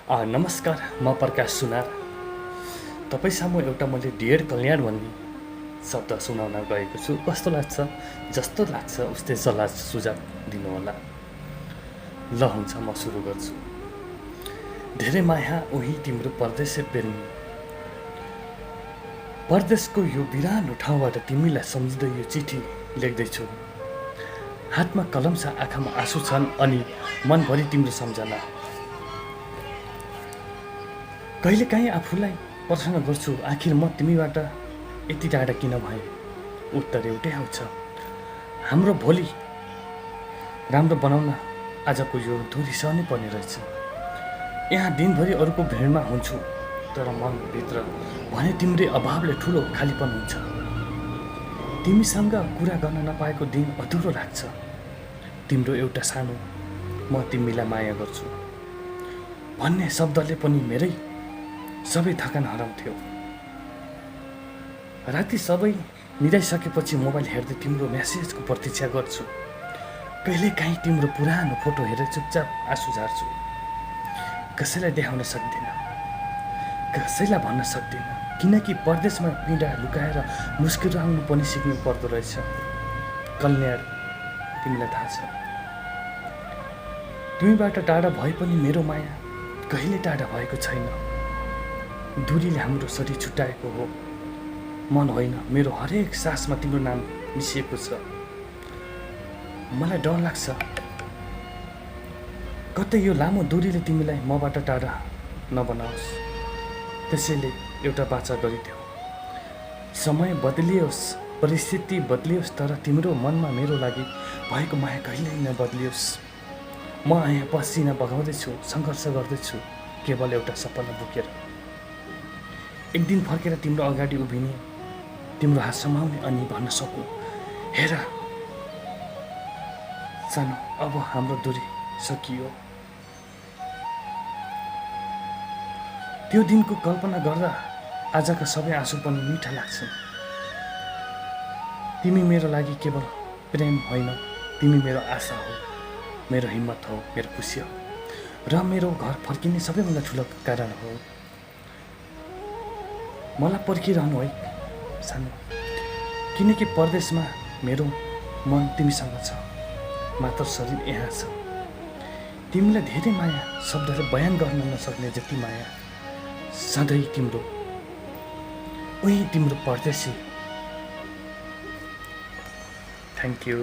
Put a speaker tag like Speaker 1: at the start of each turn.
Speaker 1: नमस्कार, म प्रकाश सुनार। तपाईँ एउटा मैले डियर कल्याण भन्ने शब्द सुनाउन गएको छु। कस्तो लाग्छ? जस्तो लाग्छ उस्तै सल्लाह सुझाव दिनुहोला। ल हुन्छ, म सुरु गर्छु। धेरै माया उही तिम्रो परदेश प्रेमी, परदेशको यो बिरानो ठाउँबाट तिमीलाई सम्झिँदै यो चिठी लेख्दैछु। हातमा कलम छ, आँखामा आँसु छन् अनि मनभरि तिम्रो सम्झना। कहिलेकाहीँ आफूलाई प्रश्न गर्छु, आखिर म तिमीबाट यति टाढा किन भएँ? उत्तर एउटै आउँछ, हाम्रो भोलि राम्रो बनाउन आजको यो दूरी सहनै पर्ने रहेछ। यहाँ दिनभरि अरूको भिडमा हुन्छु, तर मनभित्र भने तिम्रै अभावले ठुलो खालीपन हुन्छ। तिमीसँग कुरा गर्न नपाएको दिन अधुरो लाग्छ। तिम्रो एउटा सानो म तिमीलाई माया गर्छु भन्ने शब्दले पनि मेरै सबै थकान हराउँथ्यो। राति सबै निदाइसकेपछि मोबाइल हेर्दै तिम्रो म्यासेजको प्रतीक्षा गर्छु। कहिलेकाहीँ तिम्रो पुरानो फोटो हेरेर चुपचाप आँसु झार्छु। कसैलाई देखाउन सक्दिनँ, कसैलाई भन्न सक्दिनँ, किनकि परदेशमा पीडा लुकाएर मुस्कुराउनु पनि सिक्नु पर्दो रहेछ। कल्याण, तिमीलाई थाहा छ, तिमीबाट टाढा भए पनि मेरो माया कहिले टाढा भएको छैन। दूरीले हाम्रो शरीर छुट्याएको हो, मन होइन। मेरो हरेक सासमा तिम्रो नाम मिसिएको छ। मलाई डर लाग्छ कतै यो लामो दूरीले तिमीलाई मबाट टाढा नबनाओस्। त्यसैले एउटा बाचा गरिदेऊ। समय बदलियोस्, परिस्थिति बदलियोस्, तर तिम्रो मनमा मेरो लागि भएको माया कहिल्यै नबदलियोस्। म यहाँ पसिना बगाउँदैछु, सङ्घर्ष गर्दैछु, केवल एउटा सपना बोकेर। एक दिन फर्केर तिम्रो अगाडि उभिने, तिम्रो हात समाउने अनि भन्न सकौँ, हेर सानो, अब हाम्रो दूरी सकियो। त्यो दिनको कल्पना गर्दा आजका सबै आँसु पनि मिठा लाग्छन्। तिमी मेरो लागि केवल प्रेम होइन, तिमी मेरो आशा हो, मेरो हिम्मत हो, मेरो खुसी हो, र मेरो घर फर्किने सबैभन्दा ठुलो कारण हो। मलाई पर्खिरहनु है सानो, किनकि परदेशमा मेरो मन तिमीसँग छ, मात्र शरीर यहाँ छ। तिमीलाई धेरै माया शब्दले बयान गर्न नसक्ने जति माया, सधैँ तिम्रो उही तिम्रो परदेशी। Thank you.